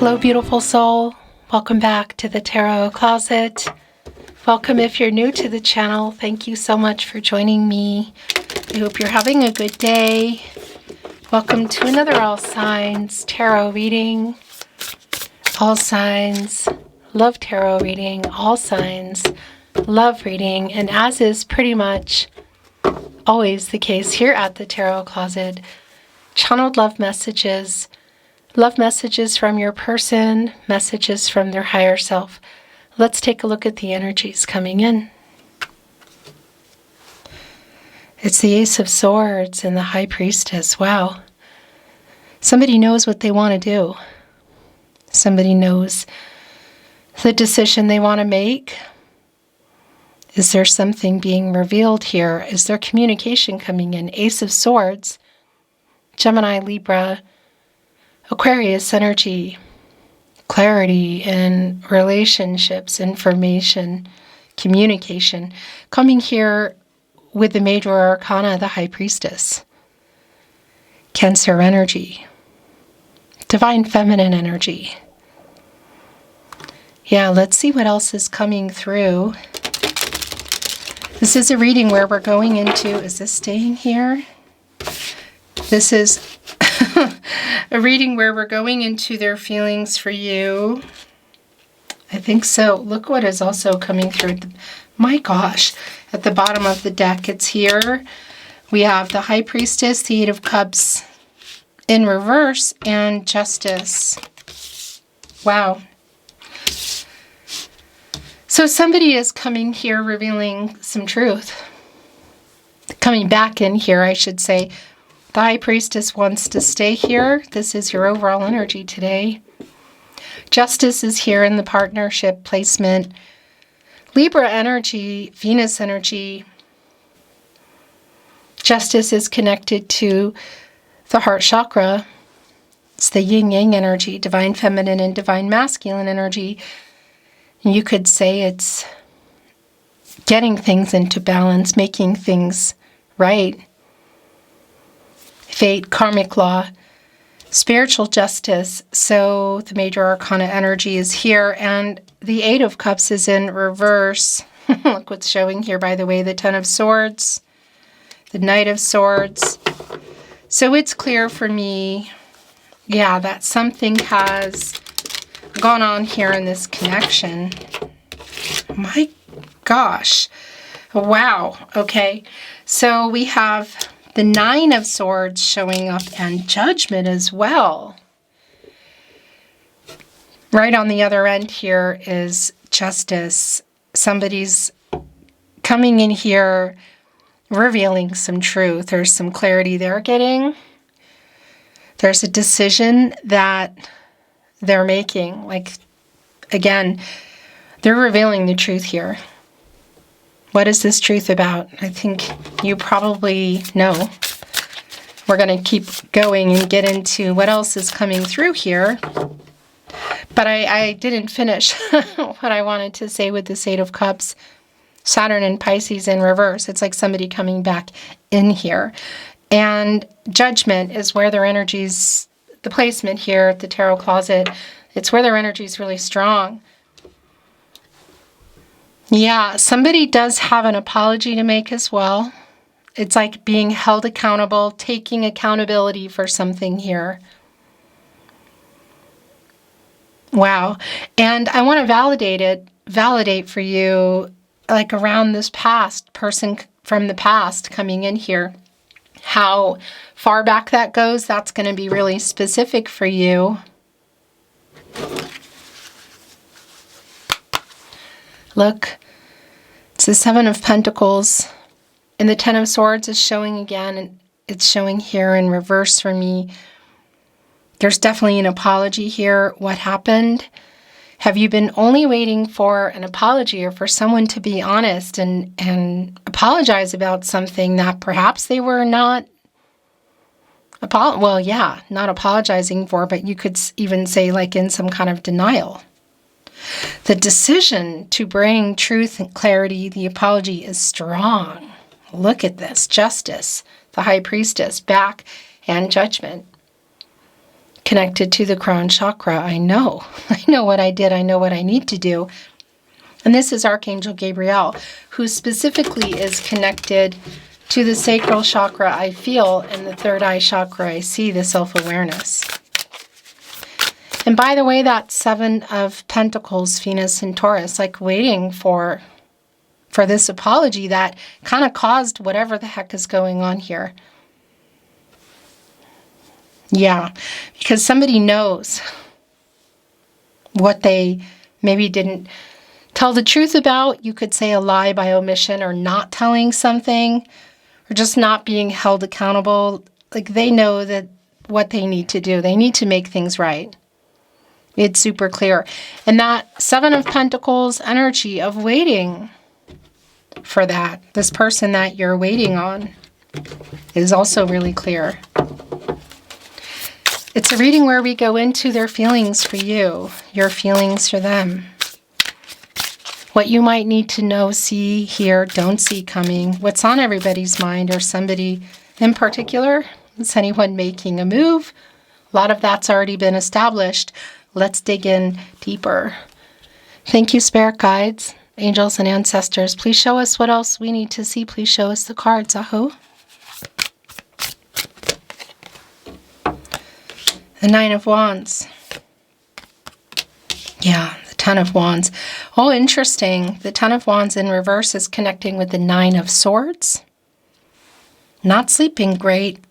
Hello, beautiful soul. Welcome back to the Tarot Closet. Welcome if you're new to the channel. Thank you so much for joining me. I hope you're having a good day. Welcome to another All Signs Tarot reading. All Signs love tarot reading. All Signs love reading. And as is pretty much always the case here at the Tarot Closet, channeled love messages from your person, messages from their higher self. Let's take a look at the energies coming in. It's the Ace of Swords and the High Priestess. Wow. Somebody knows what they want to do. Somebody knows the decision they want to make. Is there something being revealed here? Is there communication coming in? Ace of Swords, Gemini, Libra, Aquarius energy, clarity in relationships, information, communication. Coming here with the major arcana, the High Priestess. Cancer energy, divine feminine energy. Yeah, let's see what else is coming through. This is a reading where we're going into, is this staying here? This is a reading where we're going into their feelings for you. I think so. Look what is also coming through. My gosh, at the bottom of the deck, it's here. We have the High Priestess, the Eight of Cups in reverse, and Justice. Wow. So somebody is coming here revealing some truth. Coming back in here, I should say. The High Priestess wants to stay here. This is your overall energy today. Justice is here in the partnership placement. Libra energy, Venus energy. Justice is connected to the heart chakra. It's the yin-yang energy, divine feminine and divine masculine energy. You could say it's getting things into balance, making things right. Fate, karmic law, spiritual justice. So the major arcana energy is here, and the Eight of Cups is in reverse. Look what's showing here, by the way, the Ten of Swords, the Knight of Swords. So it's clear for me, yeah, that something has gone on here in this connection. My gosh. Wow. Okay. So we have the Nine of Swords showing up and Judgment as well. Right on the other end here is Justice. Somebody's coming in here revealing some truth. There's some clarity they're getting. There's a decision that they're making. Like, again, they're revealing the truth here. What is this truth about? I think you probably know. We're going to keep going and get into what else is coming through here. But I didn't finish what I wanted to say with this Eight of Cups. Saturn and Pisces in reverse. It's like somebody coming back in here. And Judgment is where their energy's, the placement here at the Tarot Closet, it's where their energy is really strong. Yeah, somebody does have an apology to make as well. It's like being held accountable, taking accountability for something here. Wow. And I want to validate for you, like around this past person from the past coming in here. How far back that goes, that's going to be really specific for you. Look, it's the Seven of Pentacles, and the Ten of Swords is showing again, and it's showing here in reverse for me. There's definitely an apology here. What happened? Have you been only waiting for an apology or for someone to be honest and apologize about something that perhaps they were not not apologizing for, but you could even say like in some kind of denial. The decision to bring truth and clarity, the apology is strong. Look at this. Justice, the High Priestess, back, and Judgment. connected to the crown chakra. I know what I did. I know what I need to do. And this is Archangel Gabriel, who specifically is connected to the sacral chakra I feel, and the third eye chakra I see, the self-awareness. And by the way, that Seven of Pentacles, Venus and Taurus, like waiting for this apology that kind of caused whatever the heck is going on here. Yeah, because somebody knows what they maybe didn't tell the truth about. You could say a lie by omission, or not telling something, or just not being held accountable. Like, they know that what they need to do. They need to make things right. It's super clear. And that Seven of Pentacles energy of waiting for that, this person that you're waiting on, is also really clear. It's a reading where we go into their feelings for you, your feelings for them. What you might need to know, see, hear, don't see coming, what's on everybody's mind, or somebody in particular. Is anyone making a move? A lot of that's already been established. Let's dig in deeper. Thank you, Spirit Guides, Angels, and Ancestors. Please show us what else we need to see. Please show us the cards. Aho. The Nine of Wands. Yeah, the Ten of Wands. Oh, interesting. The Ten of Wands in reverse is connecting with the Nine of Swords. Not sleeping great.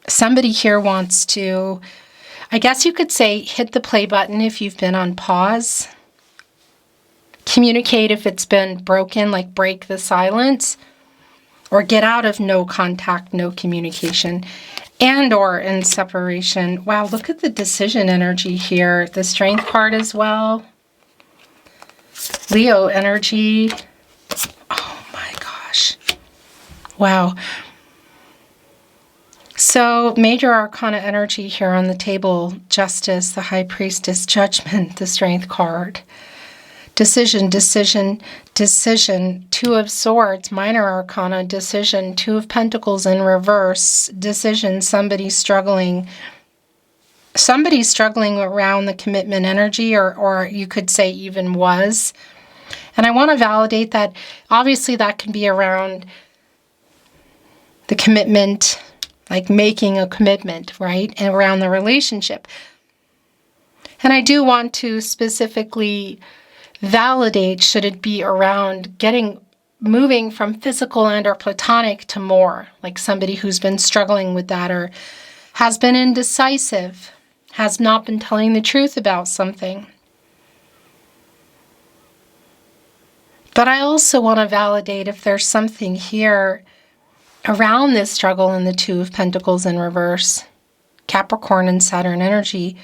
Somebody here wants to, I guess you could say, hit the play button if you've been on pause. Communicate if it's been broken, like break the silence. Or get out of no contact, no communication. And or in separation. Wow, look at the decision energy here. The Strength card as well. Leo energy. Oh my gosh. Wow. So major arcana energy here on the table. Justice, the High Priestess, Judgment, the Strength card. Decision, decision, decision. Two of Swords, minor arcana, decision. Two of Pentacles in reverse, decision. Somebody's struggling around the commitment energy, or you could say even was. And I want to validate that. Obviously, that can be around the commitment, like making a commitment, right? And around the relationship. And I do want to specifically validate, should it be around moving from physical and or platonic to more, like somebody who's been struggling with that, or has been indecisive, has not been telling the truth about something. But I also want to validate if there's something here around this struggle in the Two of Pentacles in reverse, Capricorn and Saturn energy.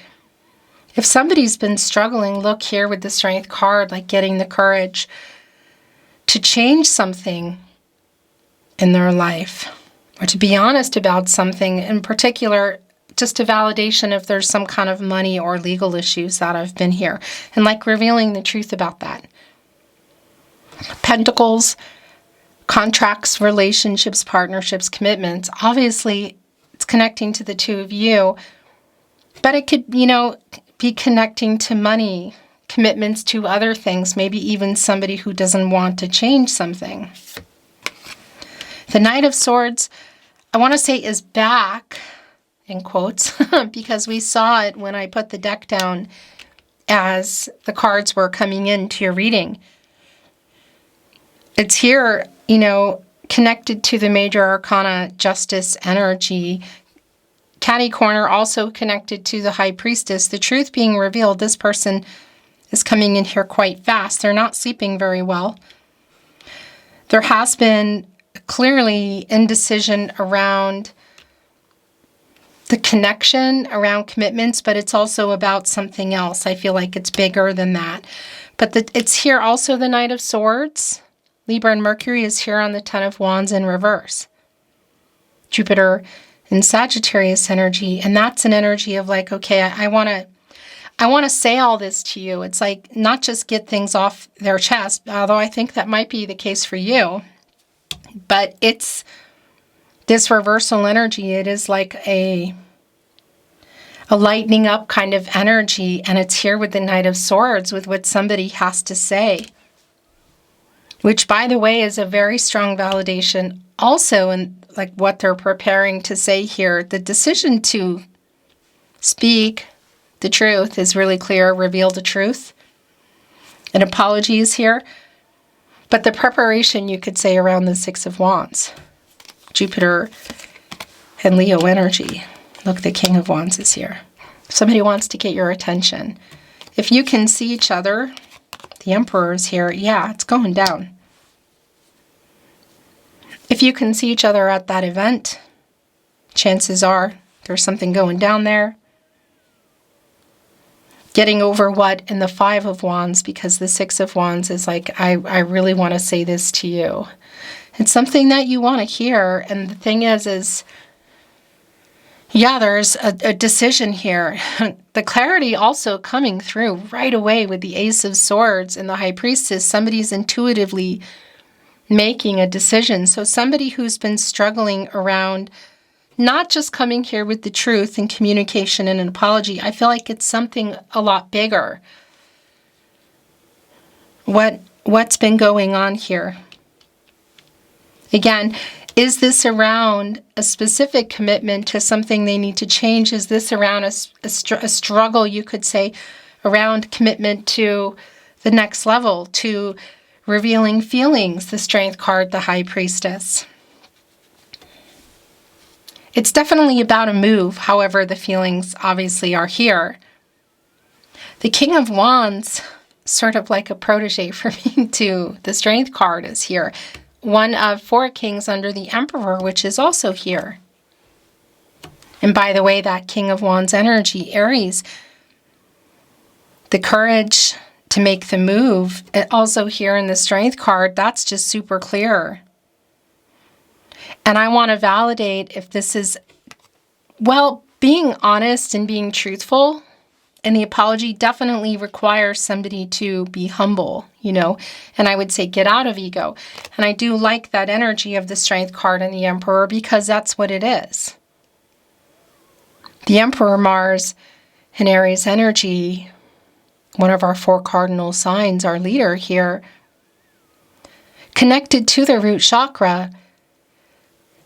If somebody's been struggling, look here with the Strength card, like getting the courage to change something in their life, or to be honest about something, in particular, just a validation if there's some kind of money or legal issues that have been here, and like revealing the truth about that. Pentacles, contracts, relationships, partnerships, commitments. Obviously, it's connecting to the two of you, but it could, be connecting to money, commitments to other things, maybe even somebody who doesn't want to change something. The Knight of Swords, I want to say, is back, in quotes, because we saw it when I put the deck down as the cards were coming into your reading. It's here, connected to the major arcana, justice energy. Catty corner also connected to the High Priestess. The truth being revealed, this person is coming in here quite fast. They're not sleeping very well. There has been clearly indecision around the connection, around commitments, but it's also about something else. I feel like it's bigger than that. But it's here also the Knight of Swords. Libra and Mercury is here on the Ten of Wands in reverse. Jupiter and Sagittarius energy, and that's an energy of like, okay, I want to say all this to you. It's like not just get things off their chest, although I think that might be the case for you, but it's this reversal energy. It is like a a lightening up kind of energy, and it's here with the Knight of Swords with what somebody has to say. Which, by the way, is a very strong validation also in like what they're preparing to say here. The decision to speak the truth is really clear, reveal the truth. An apology is here. But the preparation, you could say, around the Six of Wands. Jupiter and Leo energy. Look, the King of Wands is here. Somebody wants to get your attention. If you can see each other, the Emperor is here. Yeah, it's going down. If you can see each other at that event, chances are there's something going down there. Getting over what in the Five of Wands, because the Six of Wands is like, I really want to say this to you. It's something that you want to hear. And the thing is yeah, there's a decision here. The clarity also coming through right away with the Ace of Swords and the High Priestess. Somebody's intuitively making a decision. So somebody who's been struggling around not just coming here with the truth and communication and an apology. I feel like it's something a lot bigger. What's been going on here? Again, is this around a specific commitment to something they need to change? Is this around a struggle, you could say, around commitment to the next level, to revealing feelings? The Strength card, the High Priestess. It's definitely about a move. However, the feelings obviously are here. The King of Wands, sort of like a protege for me too. The Strength card is here. One of 4 kings under the Emperor, which is also here. And by the way, that King of Wands energy, Aries, the courage to make the move, also here in the Strength card, that's just super clear. And I want to validate if this is, well, being honest and being truthful. And the apology definitely requires somebody to be humble, you know, and I would say get out of ego. And I do like that energy of the Strength card and the Emperor, because that's what it is. The Emperor, Mars, and Aries energy, one of our 4 cardinal signs, our leader here, connected to the root chakra,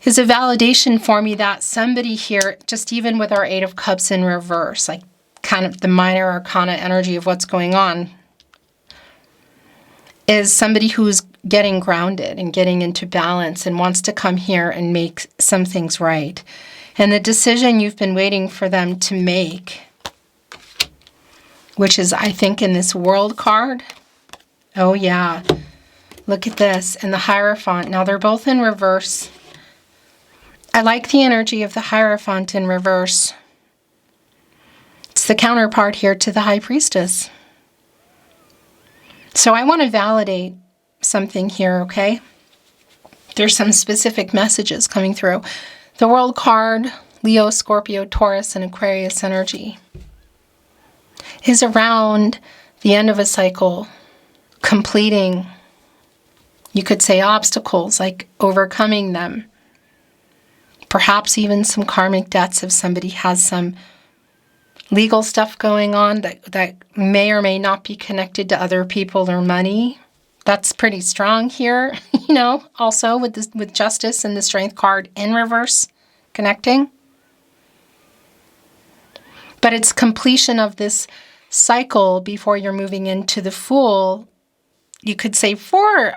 is a validation for me that somebody here, just even with our 8 of Cups in reverse, like kind of the minor arcana energy of what's going on, is somebody who's getting grounded and getting into balance and wants to come here and make some things right. And the decision you've been waiting for them to make, which is, I think, in this World card. Oh yeah, look at this. And the Hierophant. Now they're both in reverse. I like the energy of the Hierophant in reverse. It's the counterpart here to the High Priestess. So I want to validate something here, okay? There's some specific messages coming through. The World card, Leo, Scorpio, Taurus, and Aquarius energy, is around the end of a cycle, completing, you could say, obstacles, like overcoming them. Perhaps even some karmic debts if somebody has some legal stuff going on that may or may not be connected to other people or money. That's pretty strong here, you know, also with Justice and the Strength card in reverse connecting. But it's completion of this cycle before you're moving into the Fool, you could say, for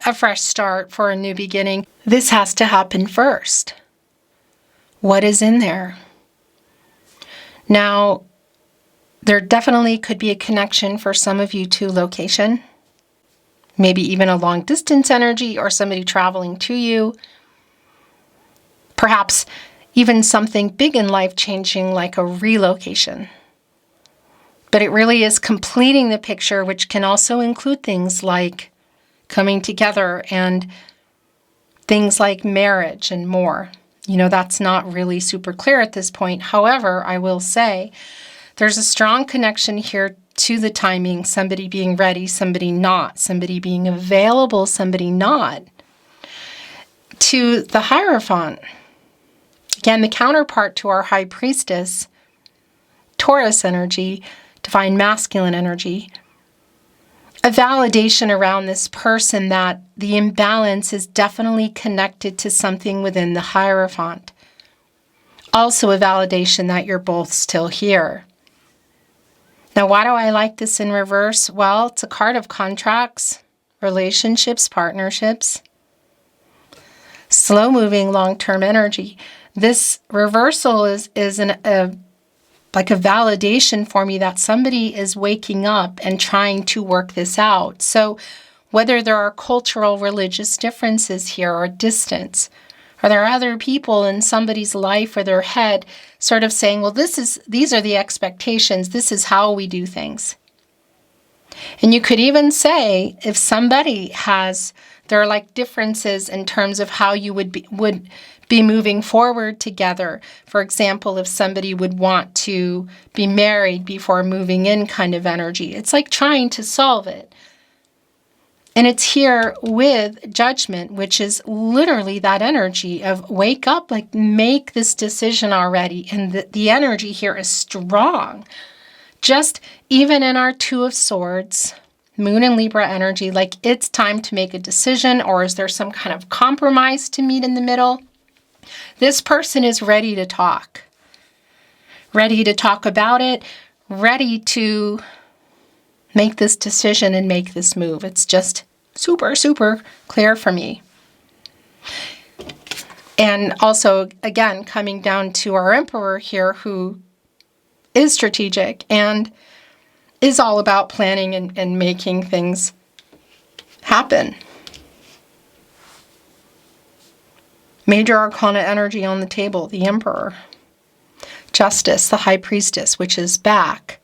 a fresh start, for a new beginning. This has to happen first. What is in there? Now, there definitely could be a connection for some of you to location, maybe even a long distance energy or somebody traveling to you. Perhaps even something big and life-changing like a relocation. But it really is completing the picture, which can also include things like coming together and things like marriage and more. You know, that's not really super clear at this point. However, I will say there's a strong connection here to the timing, somebody being ready, somebody not, somebody being available, somebody not. To the Hierophant, again, the counterpart to our High Priestess, Taurus energy, divine masculine energy. A validation around this person that the imbalance is definitely connected to something within the Hierophant. Also a validation that you're both still here. Now, why do I like this in reverse? Well, it's a card of contracts, relationships, partnerships, slow-moving, long-term energy. This reversal is like a validation for me that somebody is waking up and trying to work this out. So whether there are cultural, religious differences here or distance, are there other people in somebody's life or their head sort of saying, well, these are the expectations, this is how we do things. And you could even say if somebody there are like differences in terms of how you would be moving forward together. For example, if somebody would want to be married before moving in kind of energy. It's like trying to solve it. And it's here with Judgment, which is literally that energy of wake up, like make this decision already. And the energy here is strong. Just even in our Two of Swords, Moon and Libra energy, like it's time to make a decision, or is there some kind of compromise to meet in the middle? This person is ready to talk about it, ready to make this decision and make this move. It's just super, super clear for me. And also, again, coming down to our Emperor here, who is strategic and is all about planning and making things happen. Major Arcana energy on the table, the Emperor. Justice, the High Priestess, which is back.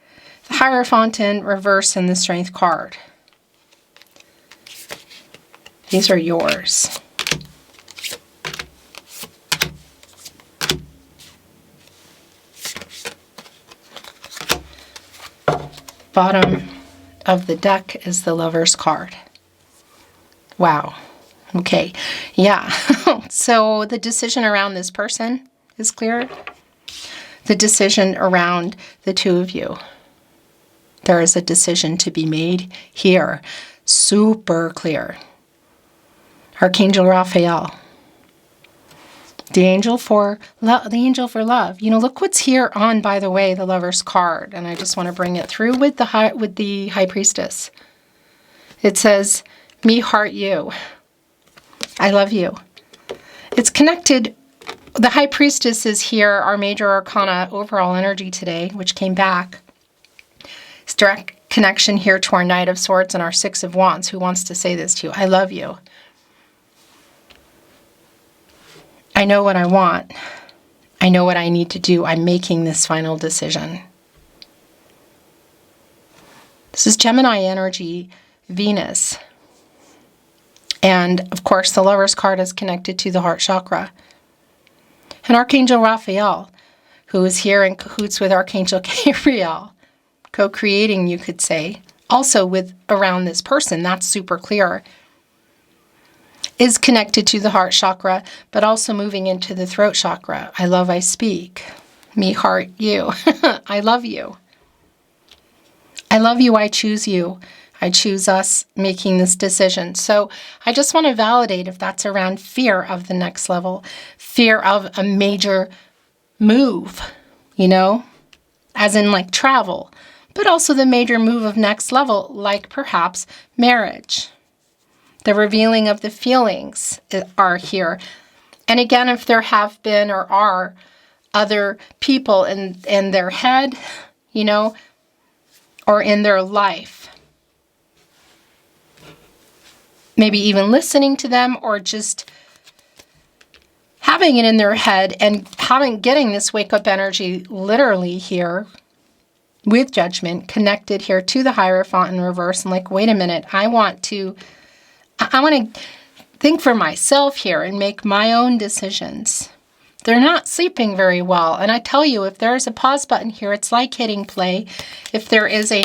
The Hierophant in reverse and the Strength card. These are yours. Bottom of the deck is the Lover's card. Wow. Okay. Yeah. So the decision around this person is clear. The decision around the two of you. There is a decision to be made here. Super clear. Archangel Raphael. The angel for love. You know, look what's here on, by the way, the Lover's card. And I just want to bring it through with the High Priestess. It says, me heart you. I love you. It's connected. The High Priestess is here, our Major Arcana overall energy today, which came back. It's direct connection here to our Knight of Swords and our Six of Wands. Who wants to say this to you? I love you. I know what I want. I know what I need to do. I'm making this final decision. This is Gemini energy, Venus. And, of course, the Lover's card is connected to the heart chakra. And Archangel Raphael, who is here in cahoots with Archangel Gabriel, co-creating, you could say, also with around this person, that's super clear, is connected to the heart chakra, but also moving into the throat chakra. I love, I speak. Me heart you. I love you. I love you, I choose you. I choose us making this decision. So I just want to validate if that's around fear of the next level, fear of a major move, you know, as in like travel, but also the major move of next level, like perhaps marriage. The revealing of the feelings are here. And again, if there have been or are other people in their head, you know, or in their life, maybe even listening to them or just having it in their head and getting this wake-up energy literally here with Judgment connected here to the Hierophant in reverse. And like, wait a minute, I want to think for myself here and make my own decisions. They're not sleeping very well. And I tell you, if there's a pause button here, it's like hitting play. If there is a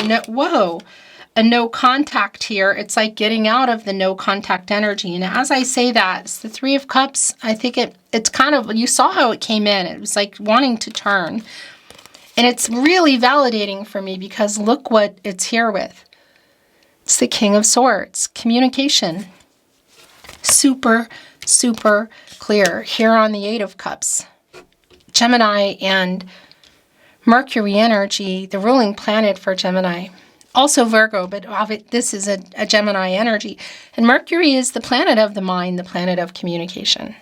no contact here, it's like getting out of the no contact energy. And as I say that, it's the Three of Cups. I think it's kind of, you saw how it came in. It was like wanting to turn. And it's really validating for me because look what it's here with. It's the King of Swords, communication. Super, super clear. Here on the Eight of Cups, Gemini and Mercury energy, the ruling planet for Gemini. Also Virgo, but this is a Gemini energy. And Mercury is the planet of the mind, the planet of communication.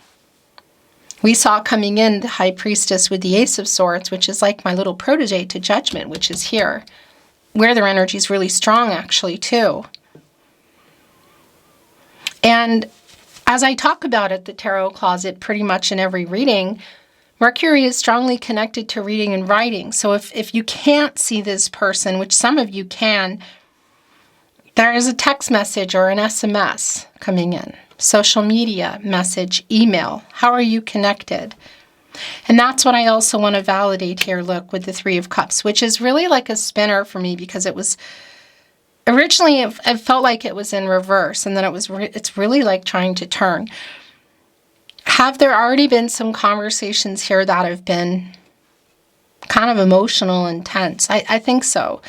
We saw coming in the High Priestess with the Ace of Swords, which is like my little protege to Judgment, which is here, where their energy is really strong actually too. And as I talk about it, the Tarot Closet, pretty much in every reading, Mercury is strongly connected to reading and writing. So if you can't see this person, which some of you can, there is a text message or an SMS coming in. Social media, message, email. How are you connected? And that's what I also want to validate here, look, with the Three of Cups, which is really like a spinner for me because it was originally, it felt like it was in reverse, and then it's really like trying to turn. Have there already been some conversations here that have been kind of emotional, intense? I think so.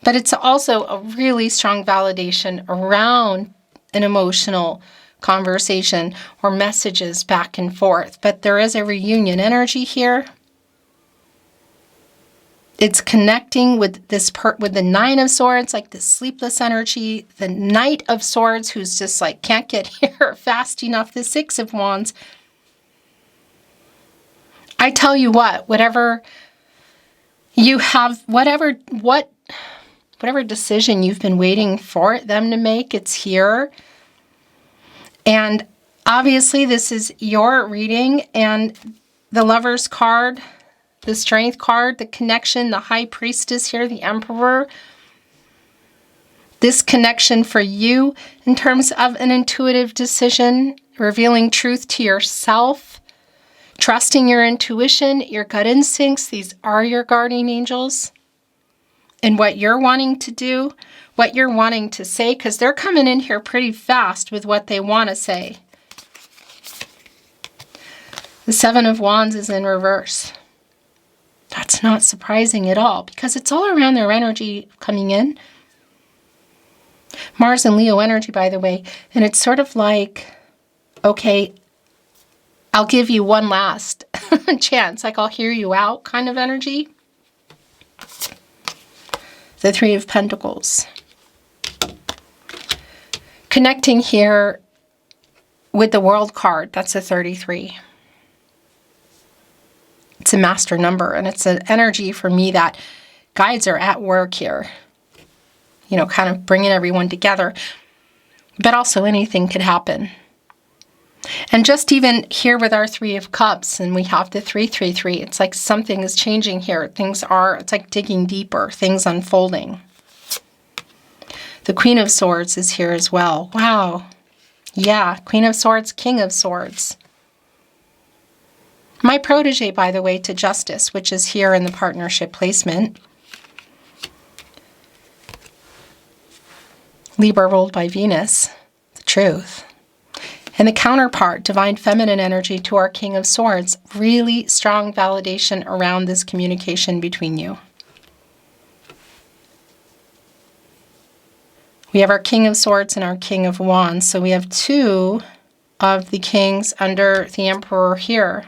But it's also a really strong validation around an emotional conversation or messages back and forth. But there is a reunion energy here. It's connecting with this with the Nine of Swords, like this sleepless energy, the Knight of Swords, who's just like can't get here fast enough, the Six of Wands. I tell you what, whatever you have, whatever decision you've been waiting for them to make, it's here. And obviously this is your reading, and the Lover's card, the Strength card, the connection, the High Priestess here, the Emperor. This connection for you in terms of an intuitive decision, revealing truth to yourself, trusting your intuition, your gut instincts. These are your guardian angels. And what you're wanting to do, what you're wanting to say, because they're coming in here pretty fast with what they want to say. The Seven of Wands is in reverse. That's not surprising at all because it's all around their energy coming in. Mars and Leo energy, by the way. And it's sort of like, okay, I'll give you one last chance. Like I'll hear you out kind of energy. The Three of Pentacles. Connecting here with the World card. That's a 33. It's a master number, and it's an energy for me that guides are at work here. You know, kind of bringing everyone together. But also anything could happen. And just even here with our Three of Cups, and we have the 333, it's like something is changing here. It's like digging deeper, things unfolding. The Queen of Swords is here as well. Wow. Yeah, Queen of Swords, King of Swords. My protege, by the way, to Justice, which is here in the partnership placement. Libra ruled by Venus, the Truth. And the counterpart, Divine Feminine energy to our King of Swords. Really strong validation around this communication between you. We have our King of Swords and our King of Wands. So we have two of the kings under the Emperor here.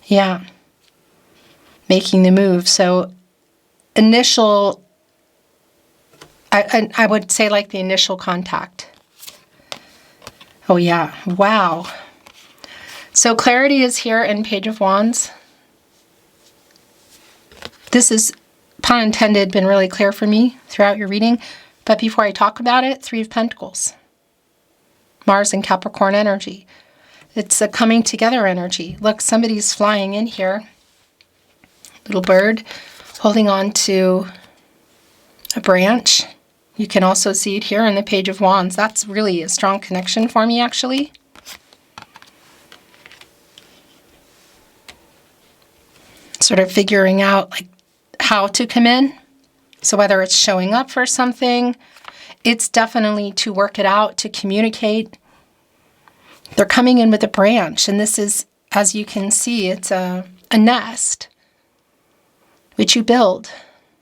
Yeah. Making the move. So initial, I would say like the initial contact. Oh yeah, wow. So clarity is here in Page of Wands. This is, pun intended, been really clear for me throughout your reading. But before I talk about it, Three of Pentacles. Mars and Capricorn energy. It's a coming together energy. Look, somebody's flying in here. Little bird holding on to a branch. You can also see it here in the Page of Wands. That's really a strong connection for me, actually. Sort of figuring out like how to come in. So whether it's showing up for something, it's definitely to work it out, to communicate. They're coming in with a branch, and this is as you can see, it's a nest which you build,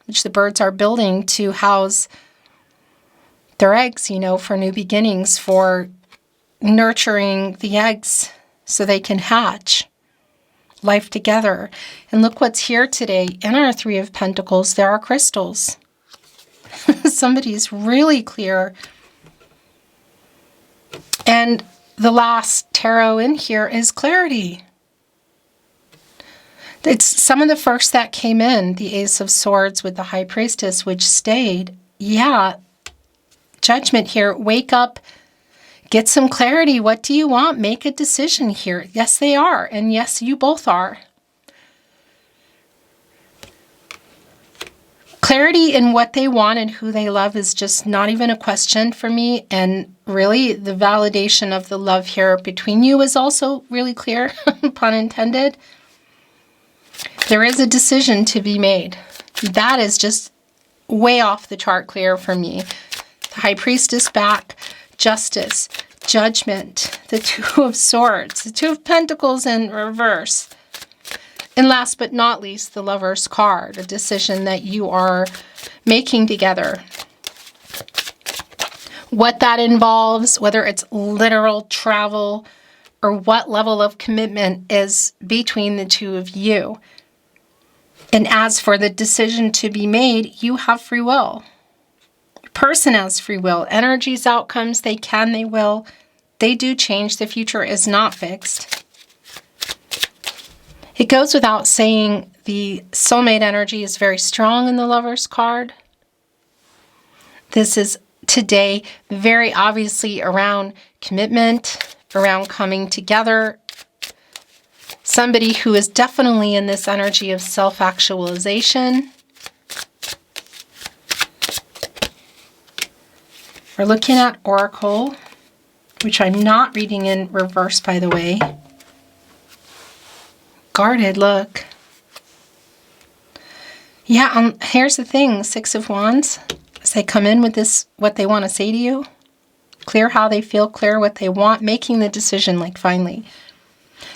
which the birds are building to house their eggs, you know, for new beginnings, for nurturing the eggs so they can hatch life together. And look what's here today. In our Three of Pentacles, there are crystals. Somebody's really clear. And the last tarot in here is clarity. It's some of the first that came in, the Ace of Swords with the High Priestess, which stayed. Yeah, judgment here. Wake up, get some clarity. What do you want? Make a decision here. Yes, they are. And yes, you both are. Clarity in what they want and who they love is just not even a question for me. And really, the validation of the love here between you is also really clear, pun intended. There is a decision to be made. That is just way off the chart clear for me. The High Priestess back, Justice, Judgment, the Two of Swords, the Two of Pentacles in reverse. And last but not least, the Lover's card, a decision that you are making together. What that involves, whether it's literal travel or what level of commitment is between the two of you. And as for the decision to be made, you have free will. Your person has free will. Energies, outcomes, they can, they will. They do change. The future is not fixed. It goes without saying the soulmate energy is very strong in the Lover's card. This is today very obviously around commitment, around coming together. Somebody who is definitely in this energy of self-actualization. We're looking at Oracle, which I'm not reading in reverse, by the way. Guarded, look. Yeah, here's the thing, Six of Wands. As they come in with this, what they want to say to you. Clear how they feel, clear what they want, making the decision, like, finally.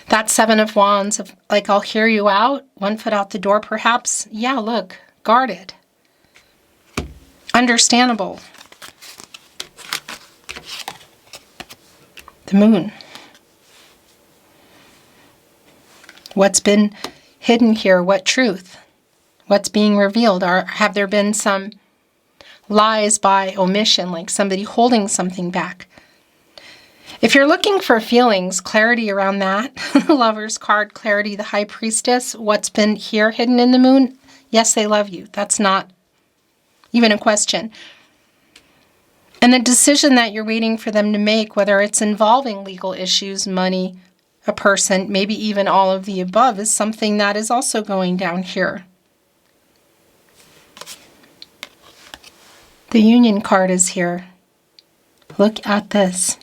That Seven of Wands, of like, I'll hear you out, one foot out the door perhaps. Yeah, look, guarded. Understandable. The Moon. What's been hidden here? What truth? What's being revealed? Have there been some lies by omission, like somebody holding something back? If you're looking for feelings, clarity around that, Lover's card, clarity, the High Priestess, what's been here hidden in the Moon? Yes, they love you. That's not even a question. And the decision that you're waiting for them to make, whether it's involving legal issues, money, a person, maybe even all of the above, is something that is also going down here. The Union card is here. Look at this.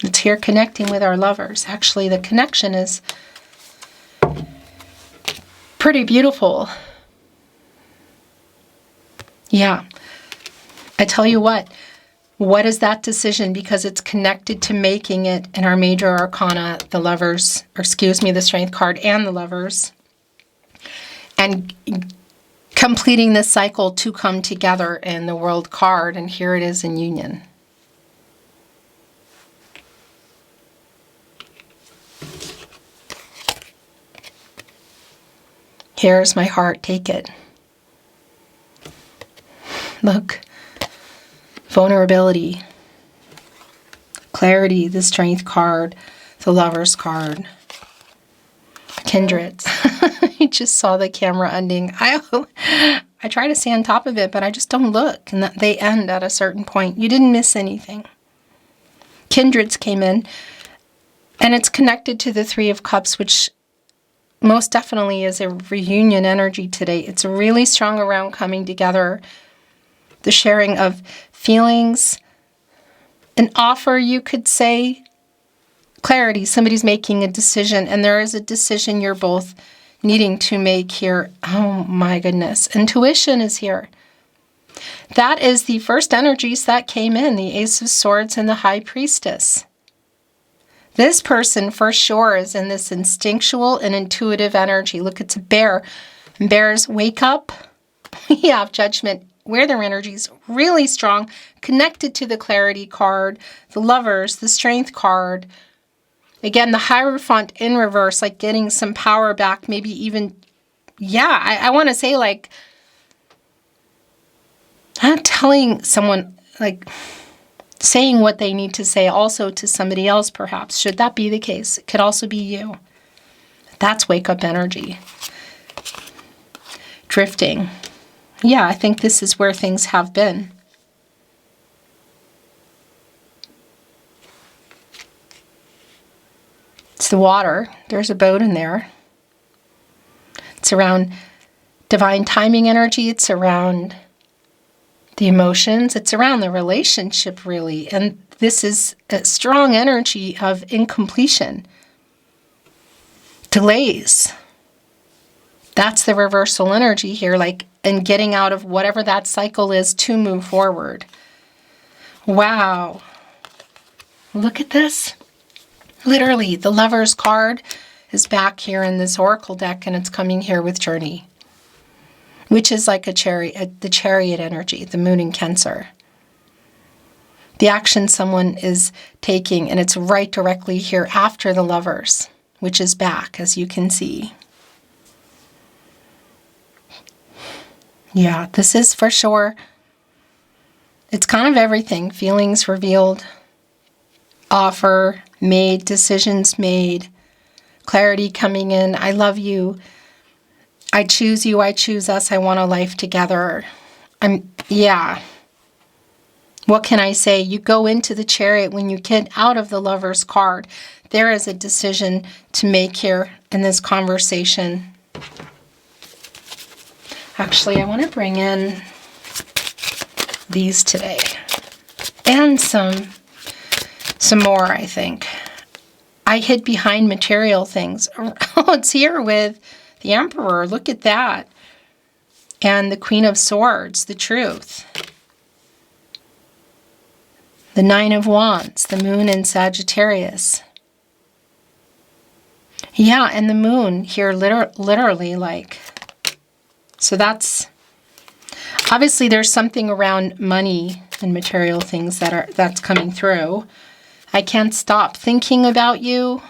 It's here connecting with our lovers. Actually, the connection is pretty beautiful. Yeah. I tell you what is that decision? Because it's connected to making it in our major arcana, the Lovers, or excuse me, the Strength card and the Lovers. And completing this cycle to come together in the World card. And here it is in Union. Here's my heart, take it. Look, vulnerability, clarity, the Strength card, the Lover's card, kindreds. I just saw the camera ending. I try to stay on top of it, but I just don't look, and they end at a certain point. You didn't miss anything. Kindreds came in, and it's connected to the Three of Cups, which most definitely is a reunion energy today. It's really strong around coming together, the sharing of feelings, an offer, you could say, clarity. Somebody's making a decision, and there is a decision you're both needing to make here. Oh my goodness. Intuition is here. That is the first energies that came in, the Ace of Swords and the High Priestess. This person for sure is in this instinctual and intuitive energy. Look, it's a bear. Bears wake up. We have Judgment, where their energy is really strong, connected to the Clarity card, the Lovers, the Strength card. Again, the Hierophant in reverse, like getting some power back, maybe even, yeah, I want to say like, not telling someone, like saying what they need to say also to somebody else perhaps. Should that be the case? It could also be you. That's wake-up energy. Drifting. Yeah, I think this is where things have been. It's the water. There's a boat in there. It's around divine timing energy. It's around the emotions. It's around the relationship, really. And this is a strong energy of incompletion. Delays. That's the reversal energy here, like, and getting out of whatever that cycle is to move forward. Wow. Look at this. Literally, the Lover's card is back here in this Oracle deck, and it's coming here with Journey, which is like a chariot, the Chariot energy, the Moon in Cancer. The action someone is taking, and it's right directly here after the Lovers, which is back, as you can see. Yeah, this is for sure. It's kind of everything. Feelings revealed, offer made, decisions made, clarity coming in. I love you. I choose you. I choose us. I want a life together. Yeah. What can I say? You go into the Chariot when you get out of the Lover's card. There is a decision to make here in this conversation. Actually, I want to bring in these today. And some more, I think. I hid behind material things. Oh, it's here with the Emperor. Look at that. And the Queen of Swords, the Truth. The Nine of Wands, the Moon in Sagittarius. Yeah, and the Moon here literally like... So that's... Obviously, there's something around money and material things that's coming through. I can't stop thinking about you.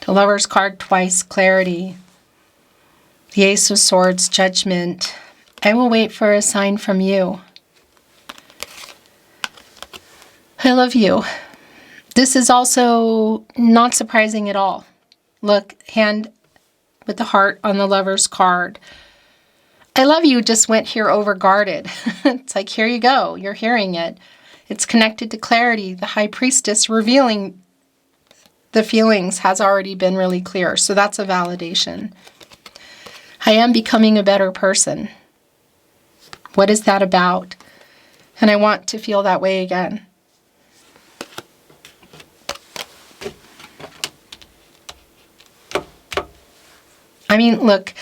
The Lover's card twice, Clarity. The Ace of Swords, Judgment. I will wait for a sign from you. I love you. This is also not surprising at all. Look, hand with the heart on the Lover's card. I love you just went here over guarded. It's like, here you go. You're hearing it. It's connected to clarity. The High Priestess revealing the feelings has already been really clear. So that's a validation. I am becoming a better person. What is that about? And I want to feel that way again. I mean, look,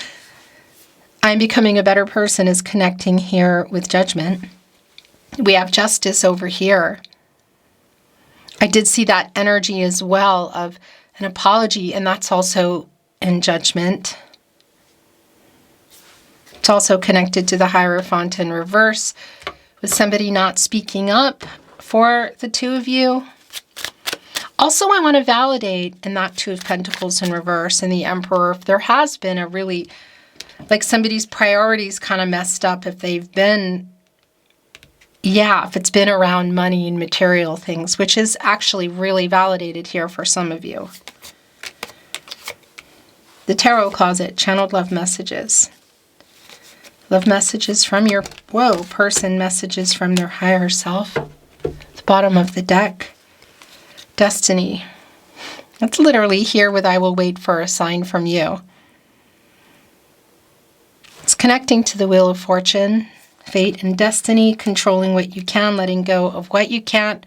I'm becoming a better person is connecting here with Judgment. We have Justice over here. I did see that energy as well of an apology, and that's also in Judgment. It's also connected to the Hierophant in reverse, with somebody not speaking up for the two of you. Also, I want to validate in that Two of Pentacles in reverse and the Emperor, if there has been a really, like somebody's priorities kind of messed up, if they've been, if it's been around money and material things, which is actually really validated here for some of you. The Tarot Closet, channeled love messages. Love messages from your, person, messages from their higher self. The bottom of the deck. Destiny. That's literally here with I will wait for a sign from you. It's connecting to the Wheel of Fortune, fate and destiny, controlling what you can, letting go of what you can't.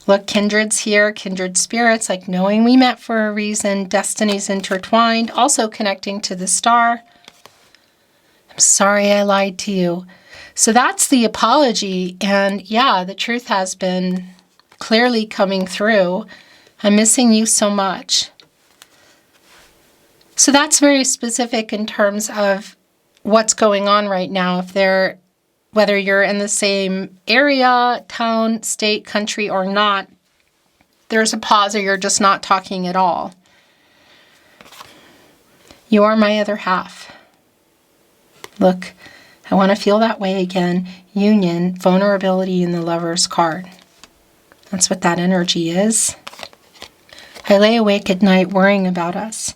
Look, kindred's here, kindred spirits, like knowing we met for a reason, destinies intertwined, also connecting to the Star. I'm sorry I lied to you. So that's the apology. And yeah, the truth has been clearly coming through. I'm missing you so much. So that's very specific in terms of what's going on right now. Whether you're in the same area, town, state, country, or not, there's a pause or you're just not talking at all. You are my other half. Look, I want to feel that way again. Union, vulnerability in the Lover's card. That's what that energy is. I lay awake at night worrying about us.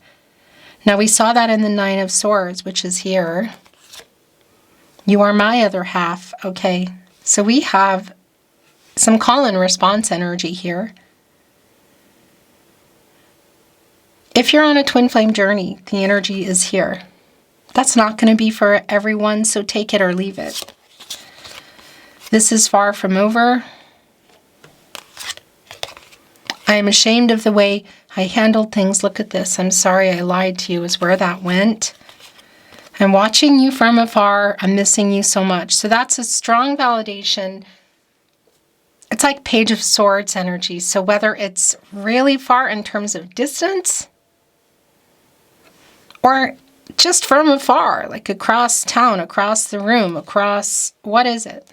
Now we saw that in the Nine of Swords, which is here. You are my other half. Okay, so we have some call and response energy here. If you're on a twin flame journey, the energy is here. That's not going to be for everyone, so take it or leave it. This is far from over. I am ashamed of the way I handled things. Look at this. I'm sorry I lied to you is where that went. I'm watching you from afar. I'm missing you so much. So that's a strong validation. It's like Page of Swords energy. So whether it's really far in terms of distance or just from afar, like across town, across the room, across, what is it?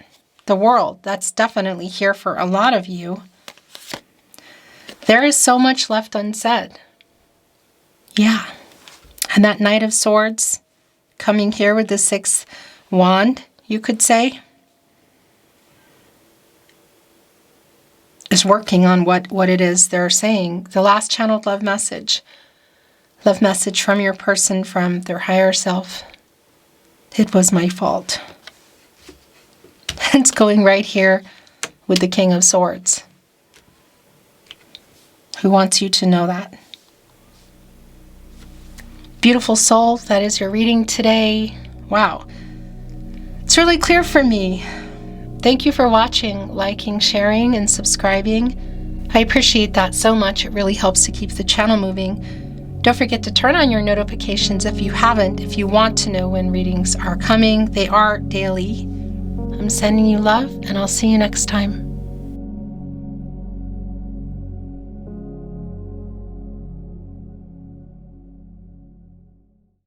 The world. That's definitely here for a lot of you. There is so much left unsaid. Yeah. And that Knight of Swords coming here with the sixth wand, you could say, is working on what it is they're saying. The last channeled love message. Love message from your person, from their higher self. It was my fault. It's going right here with the King of Swords. Who wants you to know that? Beautiful soul, that is your reading today. Wow. It's really clear for me. Thank you for watching, liking, sharing, and subscribing. I appreciate that so much. It really helps to keep the channel moving. Don't forget to turn on your notifications if you haven't, if you want to know when readings are coming. They are daily. I'm sending you love, and I'll see you next time.